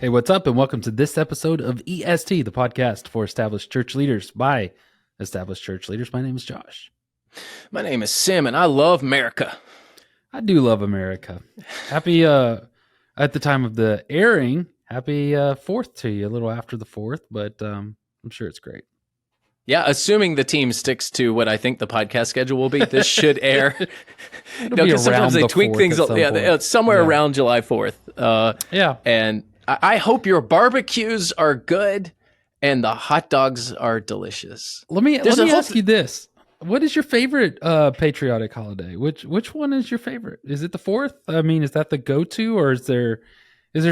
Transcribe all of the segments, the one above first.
Hey, what's up, and welcome to this episode of EST, the podcast for established church leaders by established church leaders. My name is Josh. My name is Sim, and I love America. I do love America. Happy, at the time of the airing, happy 4th to you, a little after the 4th, but I'm sure it's great. Yeah, assuming the team sticks to what I think the podcast schedule will be, this should air. Because sometimes they tweak things. It's somewhere around July 4th. And I hope your barbecues are good and the hot dogs are delicious. Let me ask you this. What is your favorite patriotic holiday? Which one is your favorite? Is it the 4th? I mean, is that the go-to, or is there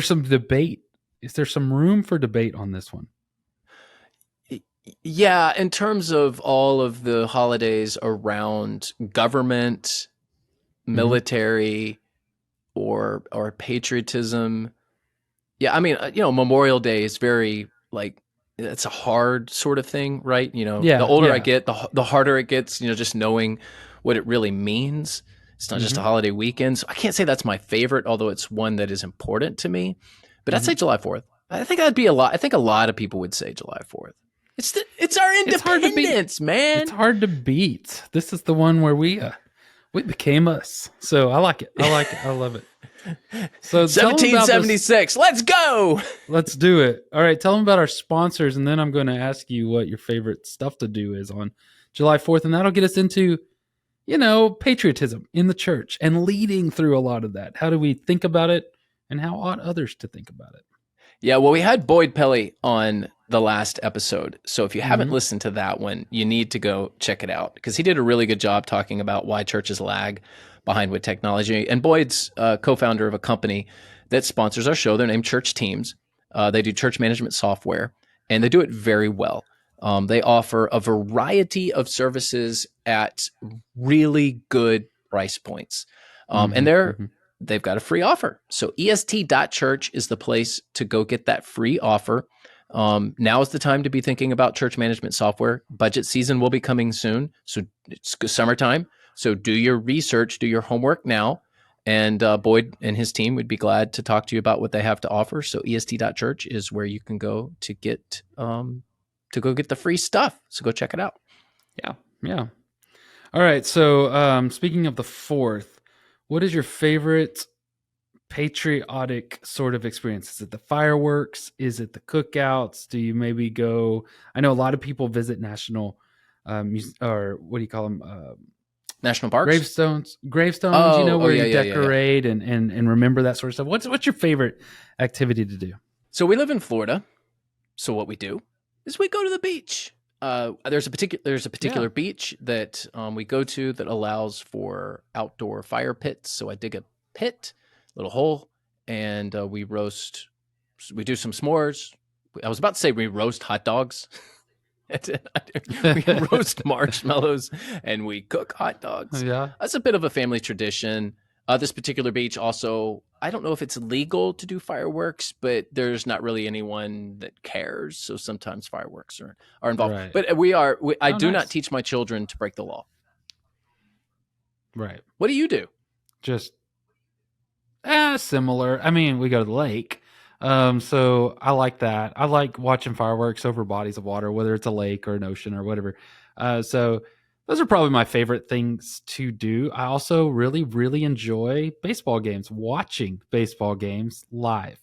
some debate? Is there some room for debate on this one? Yeah, in terms of all of the holidays around government, military, or patriotism. Yeah, I mean, Memorial Day is very it's a hard sort of thing, right? The older I get, the harder it gets, just knowing what it really means. It's not just a holiday weekend. So I can't say that's my favorite, although it's one that is important to me. But I'd say July 4th. I think that'd be a lot. I think a lot of people would say July 4th. It's our independence, man. It's hard to beat. This is the one where we became us. So I like it. I love it. So 1776. Let's go. Let's do it. All right. Tell them about our sponsors, and then I'm going to ask you what your favorite stuff to do is on July 4th. And that'll get us into, patriotism in the church and leading through a lot of that. How do we think about it, and how ought others to think about it? Yeah, well, we had Boyd Pelly on the last episode. So if you haven't listened to that one, you need to go check it out, because he did a really good job talking about why churches lag behind with technology. And Boyd's co-founder of a company that sponsors our show. They're named Church Teams. They do church management software, and they do it very well. They offer a variety of services at really good price points. And they've got a free offer. So est.church is the place to go get that free offer. Now is the time to be thinking about church management software. Budget season will be coming soon. So it's summertime. So do your research, do your homework now. And Boyd and his team would be glad to talk to you about what they have to offer. So est.church is where you can go to get the free stuff. So go check it out. Yeah. All right. So speaking of the 4th, what is your favorite patriotic sort of experience? Is it the fireworks? Is it the cookouts? Do you maybe go? I know a lot of people visit national, or what do you call them? National parks? Gravestones, where you decorate and remember that sort of stuff. What's your favorite activity to do? So we live in Florida. So what we do is we go to the beach. There's a particular beach that we go to that allows for outdoor fire pits. So I dig a pit, little hole, and we do some s'mores. I was about to say we roast hot dogs. We roast marshmallows and we cook hot dogs. Yeah. That's a bit of a family tradition. This particular beach also, I don't know if it's legal to do fireworks, but there's not really anyone that cares. So sometimes fireworks are involved. Right. But I do not teach my children to break the law. Right. What do you do? Just similar. I mean, we go to the lake. So I like that. I like watching fireworks over bodies of water, whether it's a lake or an ocean or whatever. So those are probably my favorite things to do. I also really, really enjoy baseball games, watching baseball games live.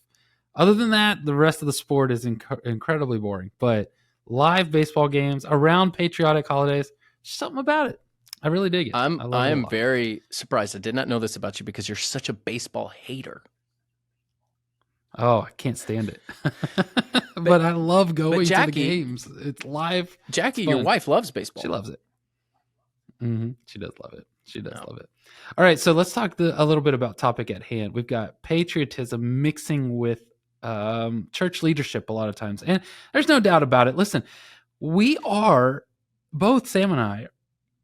Other than that, the rest of the sport is incredibly boring. But live baseball games around patriotic holidays, something about it. I really dig it. I am very surprised. I did not know this about you because you're such a baseball hater. Oh, I can't stand it. But I love going to the games. It's live. Jackie, your wife loves baseball. She loves it. She does love it. Love it. All right, so let's talk a little bit about topic at hand. We've got patriotism mixing with church leadership a lot of times. And there's no doubt about it. Listen, we are, both Sam and I,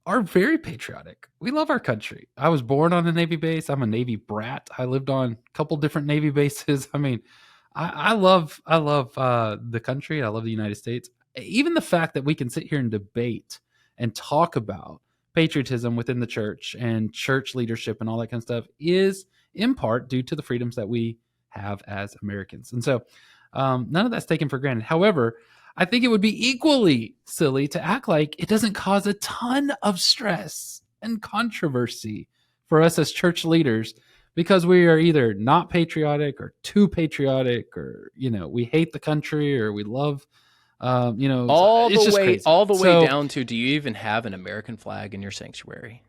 are very patriotic. We love our country. I was born on a Navy base. I'm a Navy brat. I lived on a couple different Navy bases. I mean, I love the country. I love the United States. Even the fact that we can sit here and debate and talk about patriotism within the church and church leadership and all that kind of stuff is in part due to the freedoms that we have as Americans. And so None of that's taken for granted. However, I think it would be equally silly to act like it doesn't cause a ton of stress and controversy for us as church leaders because we are either not patriotic or too patriotic, or we hate the country or we love, it's just crazy. All the way So down to, do you even have an American flag in your sanctuary?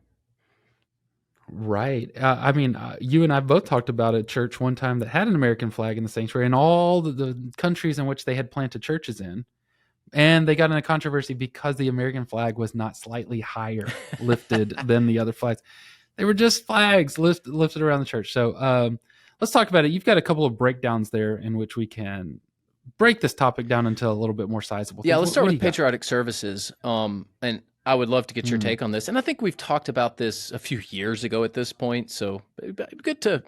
right. I mean, you and I both talked about a church one time that had an American flag in the sanctuary, and all the countries in which they had planted churches in. And they got in a controversy because the American flag was not slightly higher lifted than the other flags. They were just flags lifted around the church. So let's talk about it. You've got a couple of breakdowns there in which we can break this topic down into a little bit more sizable Yeah, things. let's start What do with you got? patriotic services. And I would love to get your take on this. And I think we've talked about this a few years ago at this point, so good to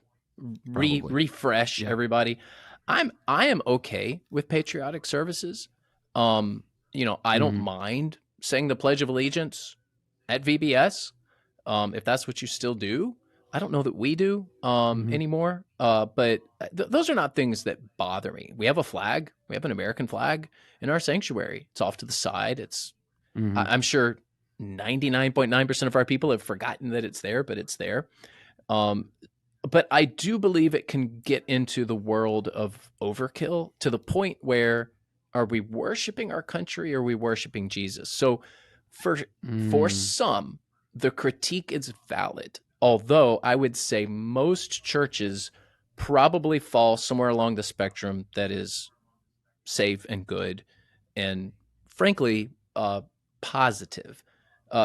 Probably. refresh Yeah. everybody. I am okay with patriotic services. I don't mind saying the Pledge of Allegiance at VBS, if that's what you still do. I don't know that we do anymore, but those are not things that bother me. We have a flag. We have an American flag in our sanctuary. It's off to the side. I'm sure 99.9% of our people have forgotten that it's there, but it's there. But I do believe it can get into the world of overkill to the point where, are we worshiping our country or are we worshiping Jesus? So for some, the critique is valid. Although I would say most churches probably fall somewhere along the spectrum that is safe and good and frankly positive.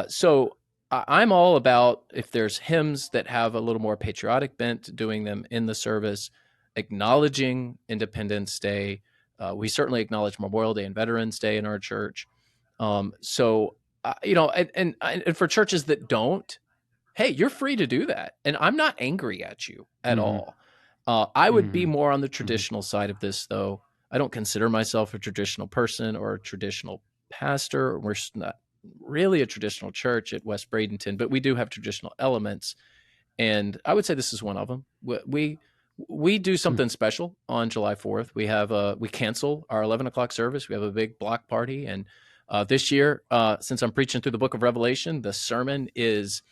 So I'm all about, if there's hymns that have a little more patriotic bent, doing them in the service, acknowledging Independence Day. We certainly acknowledge Memorial Day and Veterans Day in our church. And for churches that don't, hey, you're free to do that. And I'm not angry at you at all. I would be more on the traditional side of this, though. I don't consider myself a traditional person or a traditional pastor. We're not really a traditional church at West Bradenton, but we do have traditional elements. And I would say this is one of them. We do something special on July 4th. We cancel our 11 o'clock service. We have a big block party. And this year, since I'm preaching through the book of Revelation, the sermon is,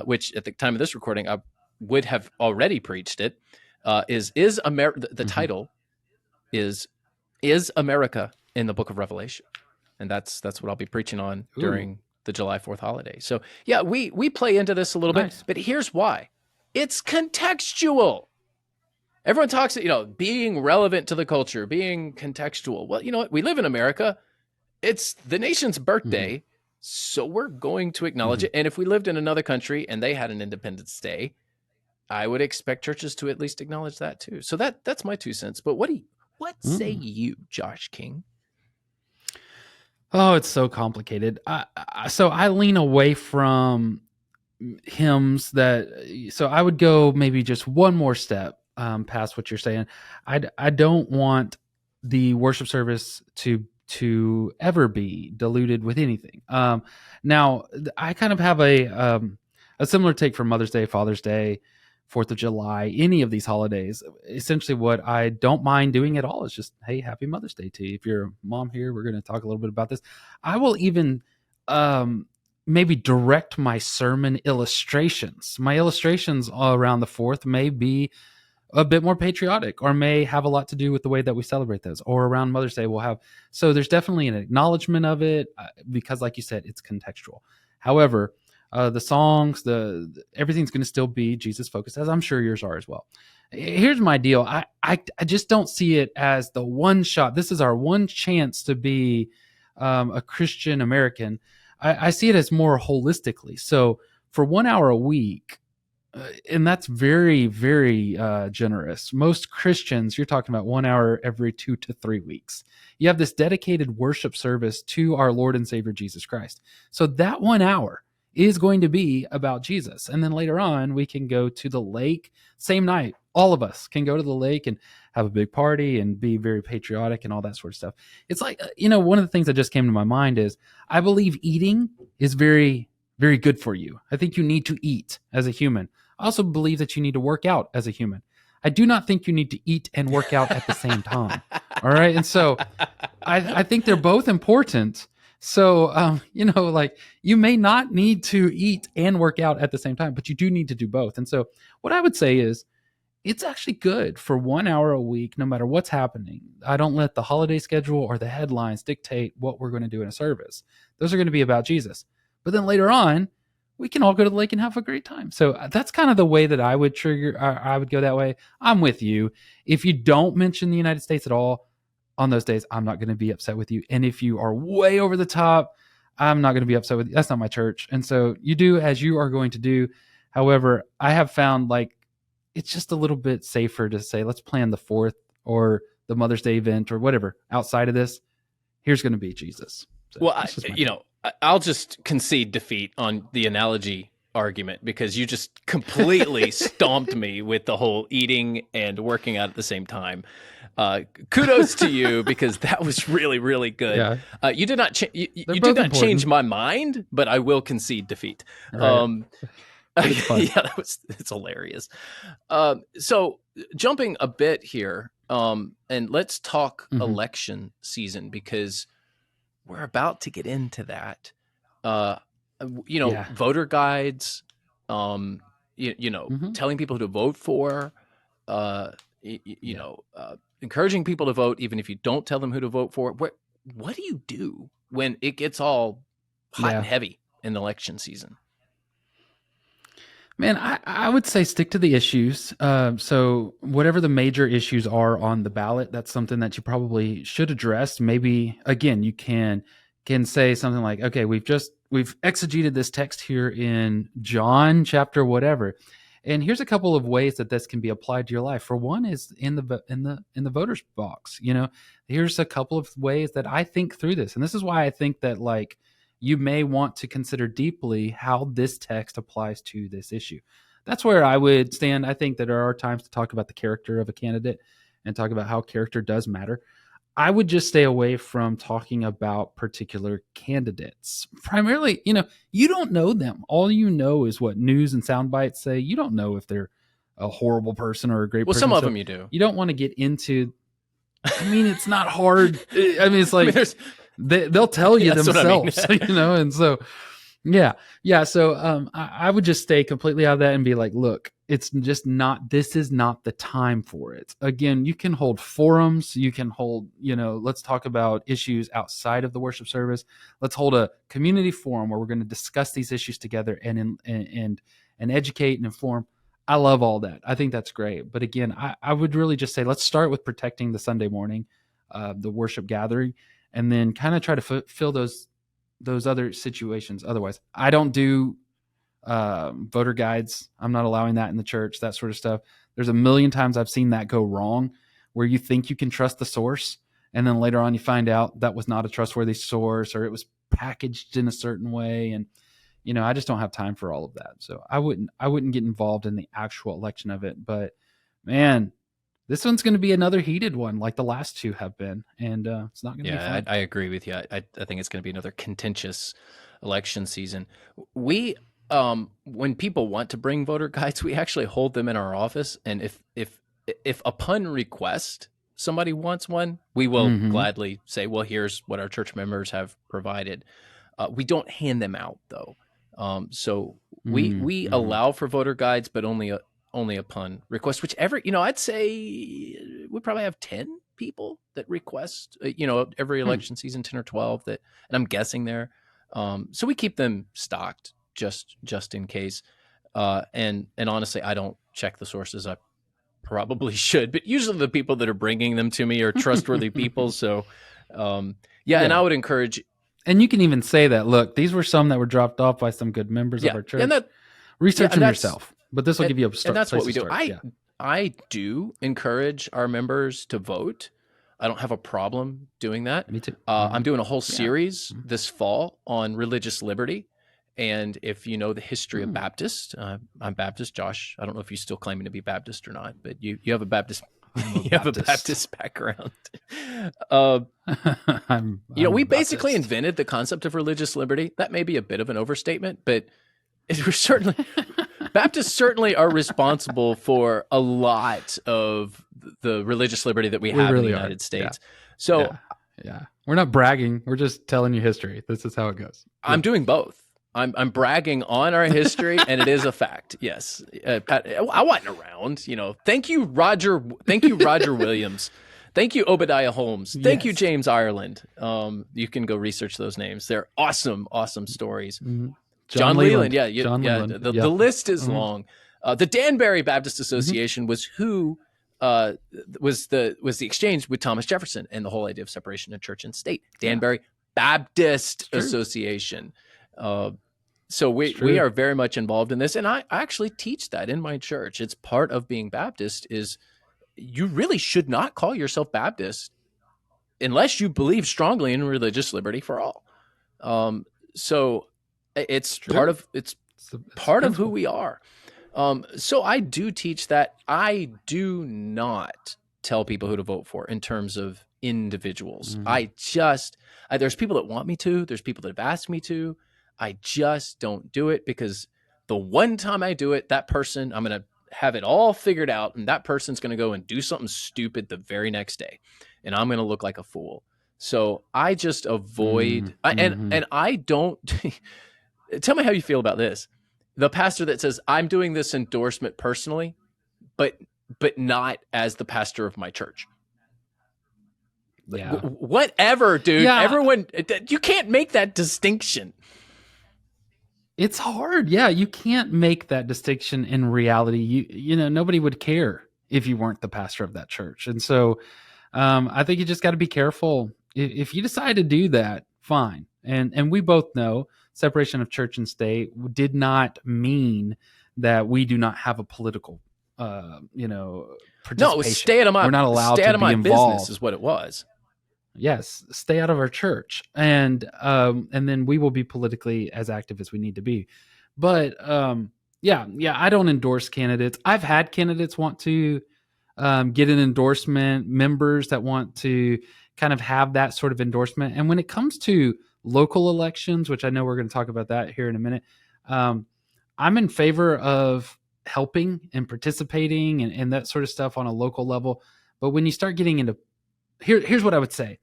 which at the time of this recording, I would have already preached it, the title is America in the book of Revelation. And that's what I'll be preaching on during the July 4th holiday. So yeah, we play into this a little bit, but here's why. It's contextual. Everyone talks, being relevant to the culture, being contextual. Well, you know what? We live in America. It's the nation's birthday, so we're going to acknowledge it. And if we lived in another country and they had an Independence Day, I would expect churches to at least acknowledge that too. So that's my 2 cents. But what say you, Josh King? Oh, it's so complicated. So I lean away from hymns so I would go maybe just one more step past what you're saying. I don't want the worship service to ever be diluted with anything. Now I kind of have a similar take for Mother's Day, Father's Day, 4th of July, any of these holidays. Essentially what I don't mind doing at all is just, hey, happy Mother's Day to you. If you're a mom here, we're going to talk a little bit about this. I will even maybe direct my sermon illustrations. My illustrations around the 4th may be a bit more patriotic or may have a lot to do with the way that we celebrate those. Or around Mother's Day, so there's definitely an acknowledgement of it because, like you said, it's contextual. However, the songs, everything's going to still be Jesus focused, as I'm sure yours are as well. Here's my deal. I just don't see it as the one shot. This is our one chance to be a Christian American. I see it as more holistically. So for 1 hour a week, and that's very, very generous. Most Christians, you're talking about 1 hour every 2 to 3 weeks. You have this dedicated worship service to our Lord and Savior Jesus Christ. So that 1 hour is going to be about Jesus. And then later on, we can go to the lake, same night. All of us can go to the lake and have a big party and be very patriotic and all that sort of stuff. It's like, one of the things that just came to my mind is I believe eating is very, very good for you. I think you need to eat as a human. I also believe that you need to work out as a human. I do not think you need to eat and work out at the same time. All right. And so I think they're both important. So, like you may not need to eat and work out at the same time, but you do need to do both. And so, what I would say is it's actually good for 1 hour a week, no matter what's happening. I don't let the holiday schedule or the headlines dictate what we're going to do in a service. Those are going to be about Jesus. But then later on, we can all go to the lake and have a great time. So that's kind of the way that I would trigger. I would go that way. I'm with you. If you don't mention the United States at all on those days, I'm not going to be upset with you. And if you are way over the top, I'm not going to be upset with you. That's not my church. And so you do as you are going to do. However, I have found like it's just a little bit safer to say, let's plan the 4th or the Mother's Day event or whatever outside of this. Here's going to be Jesus. So well, I'll just concede defeat on the analogy argument because you just completely stomped me with the whole eating and working out at the same time. Kudos to you because that was really, really good. Yeah. You did not change my mind, but I will concede defeat. Right. Yeah, it's hilarious. So jumping a bit here, and let's talk election season because we're about to get into that. Voter guides, telling people who to vote for, encouraging people to vote, even if you don't tell them who to vote for. What do you do when it gets all hot and heavy in the election season? Man, I would say stick to the issues. So whatever the major issues are on the ballot, that's something that you probably should address. Maybe again, you can say something like, okay, we've exegeted this text here in John chapter whatever, and here's a couple of ways that this can be applied to your life. For one is in the voters box. Here's a couple of ways that I think through this, and this is why I think that like you may want to consider deeply how this text applies to this issue. That's where I would stand. I think that there are times to talk about the character of a candidate and talk about how character does matter. I would just stay away from talking about particular candidates. Primarily, you don't know them. All you know is what news and sound bites say. You don't know if they're a horrible person or a great person. Well, some of them you do. You don't want to get into, it's not hard. It's like, they'll tell you themselves, and so, yeah. So I would just stay completely out of that and be like, look, it's just not, this is not the time for it. Again, you can hold forums, you can hold, let's talk about issues outside of the worship service. Let's hold a community forum where we're going to discuss these issues together and educate and inform. I love all that. I think that's great. But again, I would really just say, let's start with protecting the Sunday morning, the worship gathering, and then kind of try to fill those other situations. Otherwise, I don't do voter guides. I'm not allowing that in the church, that sort of stuff. There's a million times I've seen that go wrong where you think you can trust the source. And then later on you find out that was not a trustworthy source or it was packaged in a certain way. And, I just don't have time for all of that. So I wouldn't get involved in the actual election of it, but man, this one's going to be another heated one like the last two have been. And it's not going to be fun. I agree with you. I think it's going to be another contentious election season. We, when people want to bring voter guides, we actually hold them in our office. And if upon request somebody wants one, we will gladly say, well, here's what our church members have provided. We don't hand them out though. So we allow for voter guides, but only upon request, whichever, I'd say we probably have 10 people that request, every election season, 10 or 12 and I'm guessing there. So we keep them stocked just in case. And honestly, I don't check the sources. I probably should, but usually the people that are bringing them to me are trustworthy people. So, and I would encourage. And you can even say that, look, these were some that were dropped off by some good members of our church. And research them yourself, but this will give you a start. And that's what we do. I do encourage our members to vote. I don't have a problem doing that. Me too. I'm doing a whole series this fall on religious liberty. And if you know the history of Baptist, I'm Baptist. Josh, I don't know if you're still claiming to be Baptist or not, but you have a Baptist. Have a Baptist background. We basically invented the concept of religious liberty. That may be a bit of an overstatement, but we're certainly Baptists certainly are responsible for a lot of the religious liberty that we We have in the really are. United Yeah. States. So Yeah. Yeah. We're not bragging. We're just telling you history. This is how it goes. I'm doing both. I'm bragging on our history, and it is a fact. Yes, Pat, I wasn't around. Thank you, Roger. Thank you, Roger Williams. Thank you, Obadiah Holmes. Thank you, Yes. James Ireland. You can go research those names. They're awesome, awesome stories. Mhm. John Leland. Yeah, John yeah. Leland. The Yep. list is Mhm. long. The Danbury Baptist Mhm. Association was who uh, was the exchange with Thomas Jefferson and the whole idea of separation of church and state. Yeah. Danbury Baptist It's true. Association. Uh, so It's we true. are very much involved in this, and I actually teach that in my church. It's part of being Baptist. Is you really should not call yourself Baptist unless you believe strongly in religious liberty for all. Um, so It's true. it's It's a part of who principle. we are. So I do teach that. I do not tell people who to vote for in terms of individuals. Mhm. There's people that want me to, there's people that have asked me to. I just don't do it because the one time I do it, that person, I'm going to have it all figured out, and that person's going to go and do something stupid the very next day, and I'm going to look like a fool. So I just avoid, Mhm. and I don't. Tell me how you feel about this. The pastor that says, I'm doing this endorsement personally, but not as the pastor of my church. Yeah. Whatever, dude. Yeah. Everyone, you can't make that distinction. It's hard. Yeah, you can't make that distinction in reality. Nobody would care if you weren't the pastor of that church. And so I think you just got to be careful. If you decide to do that, fine. And we both know separation of church and state did not mean that we do not have a political, No, it was participation. We're not allowed stay to out of be my business involved. is what it was. Yes, stay out of our church, and then we will be politically as active as we need to be. But yeah, I don't endorse candidates. I've had candidates want to get an endorsement, members that want to kind of have that sort of endorsement. And when it comes to local elections, which I know we're going to talk about that here in a minute, um, I'm in favor of helping and participating and that sort of stuff on a local level. But when you start getting into here's what I would say: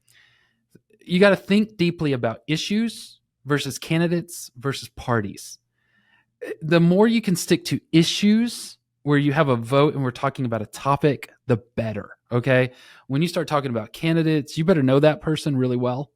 you got to think deeply about issues versus candidates versus parties. The more you can stick to issues where you have a vote and we're talking about a topic, the better. Okay. When you start talking about candidates, you better know that person really well.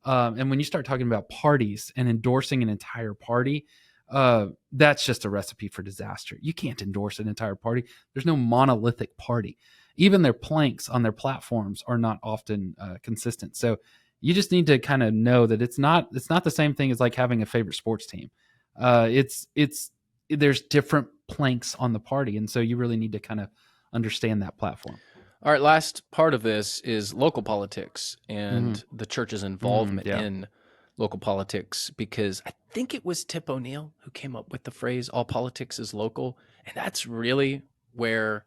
And when you start talking about parties and endorsing an entire party, that's just a recipe for disaster. You can't endorse an entire party. There's no monolithic party. Even their planks on their platforms are not often consistent. So you just need to kind of know that it's not the same thing as like having a favorite sports team. It's there's different planks on the party, and so you really need to kind of understand that platform. All right, last part of this is local politics Mm-hmm. and the church's Mm-hmm. involvement Yeah. in local politics, because I think it was Tip O'Neill who came up with the phrase all politics is local. And that's really where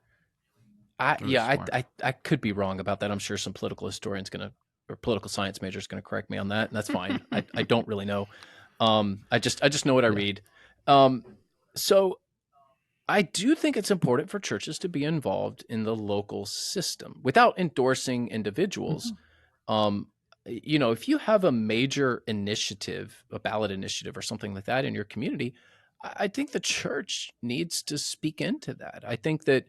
It was smart. I could be wrong about that. I'm sure some political historian's gonna or political science major is gonna correct me on that, and that's fine. I don't really know. I just know what I Yeah. read. So I do think it's important for churches to be involved in the local system without endorsing individuals. Mm-hmm. Um, if you have a major initiative, a ballot initiative or something like that in your community, I think the church needs to speak into that. I think that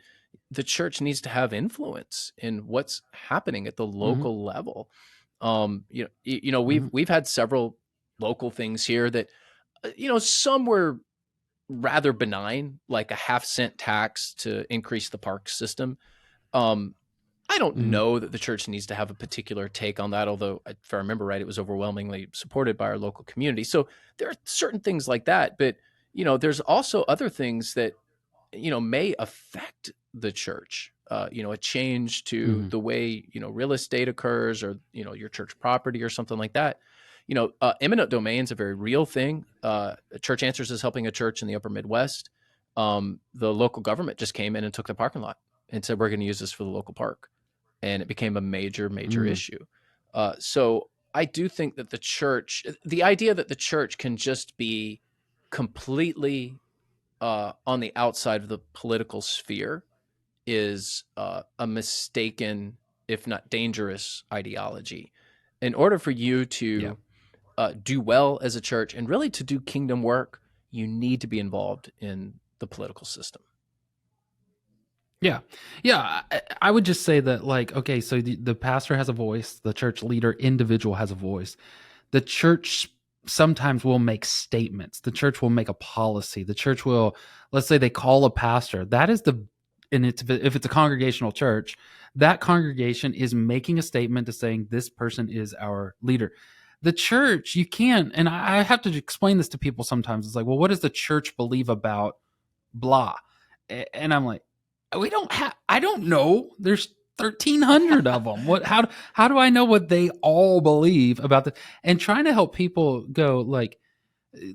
the church needs to have influence in what's happening at the Mm-hmm. local level. Mm-hmm. We've had several local things here that, some were rather benign, like a half-cent tax to increase the park system. Um, I don't Mm-hmm. know that the church needs to have a particular take on that, although if I remember right, it was overwhelmingly supported by our local community. So there are certain things like that, but there's also other things that may affect the church. A change to Mm-hmm. the way real estate occurs, or your church property or something like that. Eminent domain is a very real thing. Church Answers is helping a church in the Upper Midwest. The local government just came in and took the parking lot and said we're going to use this for the local park, and it became a major Mm-hmm. issue. So I do think that the idea that the church can just be completely on the outside of the political sphere is a mistaken, if not dangerous, ideology. In order for you Yeah. to do well as a church and really to do kingdom work, you need to be involved in the political system. Yeah. Yeah. I would just say that, like, okay, so the pastor has a voice, the church leader individual has a voice. The church sometimes will make statements. The church will make a policy. The church will, let's say they call a pastor. That is the, and it's, if it's a congregational church, that congregation is making a statement to saying this person is our leader. The church, you can't, and I have to explain this to people sometimes. It's like, well, what does the church believe about blah? And I'm like, we don't have, I don't know. There's 1,300 of them. What, how do I know what they all believe about the, and trying to help people go, like,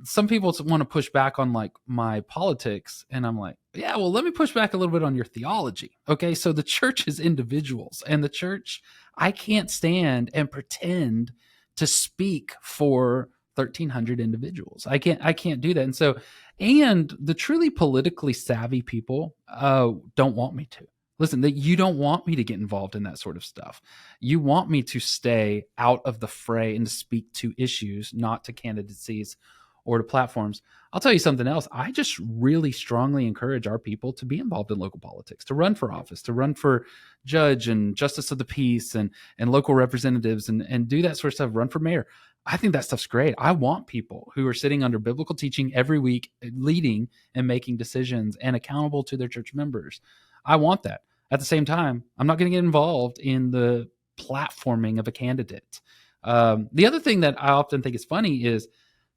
some people want to push back on like my politics, and I'm like, yeah, well, let me push back a little bit on your theology. Okay, so the church is individuals, and the church, I can't stand and pretend to speak for 1,300 individuals. I can't do that. And so, and the truly politically savvy people don't want me to. Listen, that you don't want me to get involved in that sort of stuff. You want me to stay out of the fray and to speak to issues, not to candidacies or to platforms. I'll tell you something else. I just really strongly encourage our people to be involved in local politics, to run for office, to run for judge and justice of the peace and local representatives and do that sort of stuff, run for mayor. I think that stuff's great. I want people who are sitting under biblical teaching every week, leading and making decisions and accountable to their church members. I want that. At the same time, I'm not going to get involved in the platforming of a candidate. The other thing that I often think is funny is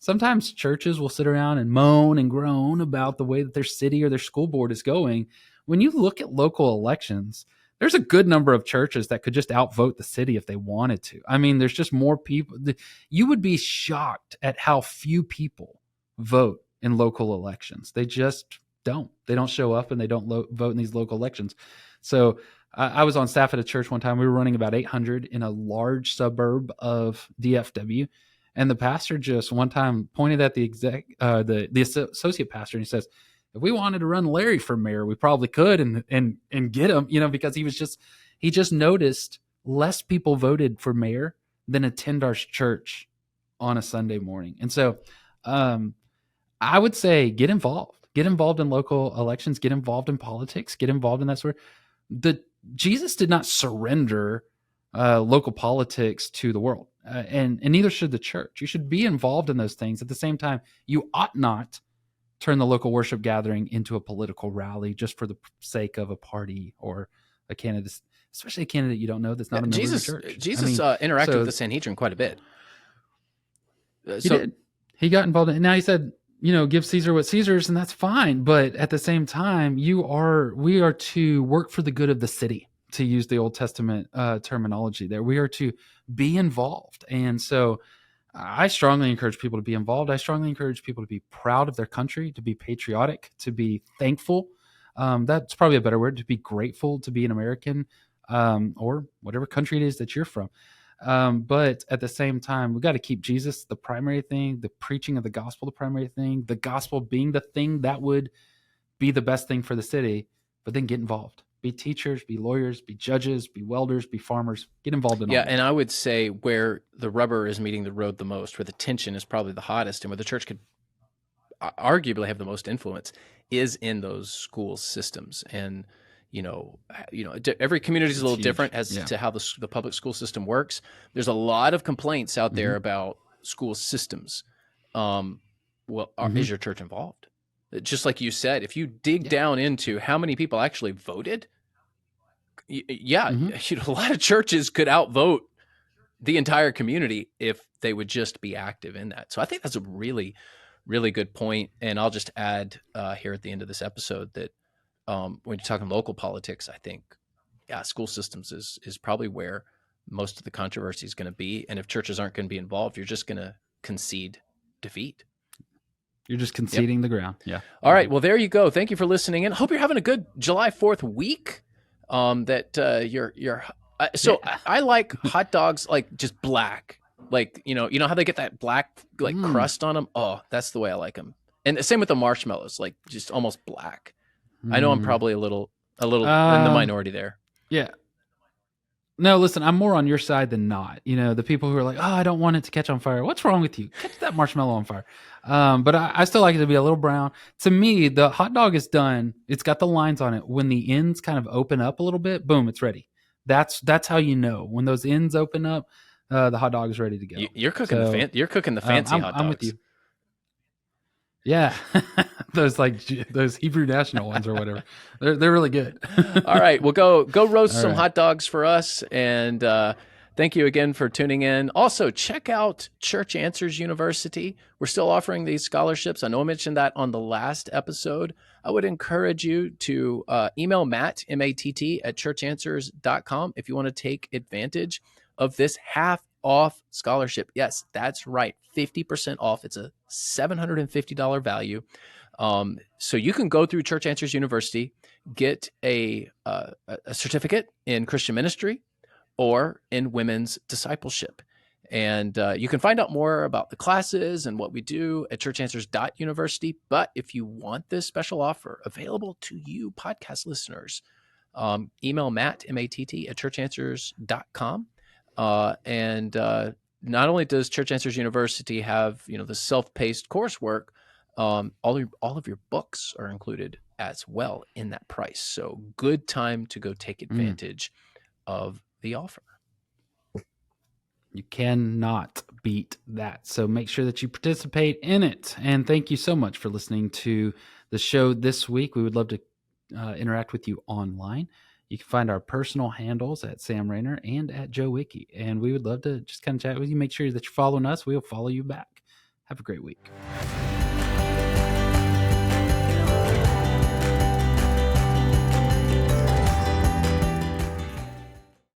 sometimes churches will sit around and moan and groan about the way that their city or their school board is going. When you look at local elections, there's a good number of churches that could just outvote the city if they wanted to. I mean, there's just more people. You would be shocked at how few people vote in local elections. They just don't. They don't show up and they don't vote in these local elections. So I was on staff at a church one time. We were running about 800 in a large suburb of DFW. And the pastor just one time pointed at the associate pastor, and he says, "If we wanted to run Larry for mayor, we probably could and get him, because he just noticed less people voted for mayor than attend our church on a Sunday morning." And so, I would say get involved in local elections, get involved in politics, get involved in that sort. The Jesus did not surrender local politics to the world, and neither should the church. You should be involved in those things. At the same time, you ought not turn the local worship gathering into a political rally just for the sake of a party or a candidate, especially a candidate you don't know that's not a member of your church. Jesus interacted with the Sanhedrin quite a bit. He did. He got involved in it. Now he said, give Caesar what Caesar's, and that's fine. But at the same time, we are to work for the good of the city, to use the Old Testament terminology there. We are to be involved. And so I strongly encourage people to be involved. I strongly encourage people to be proud of their country, to be patriotic, to be thankful. That's probably a better word, to be grateful to be an American, or whatever country it is that you're from. But at the same time, we got to keep Jesus the primary thing, the preaching of the gospel the primary thing, the gospel being the thing that would be the best thing for the city, but then get involved. Be teachers, be lawyers, be judges, be welders, be farmers. Get involved in all Yeah, that. and I would say where the rubber is meeting the road the most, where the tension is probably the hottest, and where the church could arguably have the most influence, is in those school systems. And every community is a little different as to how the public school system works. There's a lot of complaints out there about school systems. Is your church involved? Just like you said, if you dig down into how many people actually voted, a lot of churches could outvote the entire community if they would just be active in that. So I think that's a really, really good point. And I'll just add here at the end of this episode that when you're talking local politics, I think, school systems is probably where most of the controversy is going to be. And if churches aren't going to be involved, you're just going to concede defeat. You're just conceding the ground. Yeah. All right. Well, there you go. Thank you for listening in. Hope you're having a good July 4th week. I like hot dogs, like just black, like, how they get that black, like crust on them. Oh, that's the way I like them. And the same with the marshmallows, like just almost black. I know I'm Mm. probably a little in the minority there. Yeah. No, listen, I'm more on your side than not. The people who are like, "Oh, I don't want it to catch on fire." What's wrong with you? Catch that marshmallow on fire. But I still like it to be a little brown. To me, the hot dog is done. It's got the lines on it. When the ends kind of open up a little bit, boom, it's ready. That's how you know when those ends open up. The hot dog is ready to go. You're cooking So you're cooking the fancy hot dogs. I'm with you. Yeah, those Hebrew national ones or whatever. They're really good. All right, well go roast some hot dogs for us, and thank you again for tuning in. Also, check out Church Answers University. We're still offering these scholarships. I know I mentioned that on the last episode. I would encourage you to email Matt, M-A-T-T, at churchanswers.com if you want to take advantage of this half off scholarship. Yes, that's right, 50% off. It's a $750 value. So you can go through Church Answers University, get a certificate in Christian ministry or in women's discipleship. And you can find out more about the classes and what we do at churchanswers.university. But if you want this special offer available to you podcast listeners, email Matt, M-A-T-T, at churchanswers.com. And not only does Church Answers University have, the self-paced coursework, all of your books are included as well in that price. So good time to go take advantage of the offer. You cannot beat that. So make sure that you participate in it. And thank you so much for listening to the show this week. We would love to interact with you online. You can find our personal handles at Sam Rayner and at Joe Wiki. And we would love to just kind of chat with you. Make sure that you're following us. We'll follow you back. Have a great week.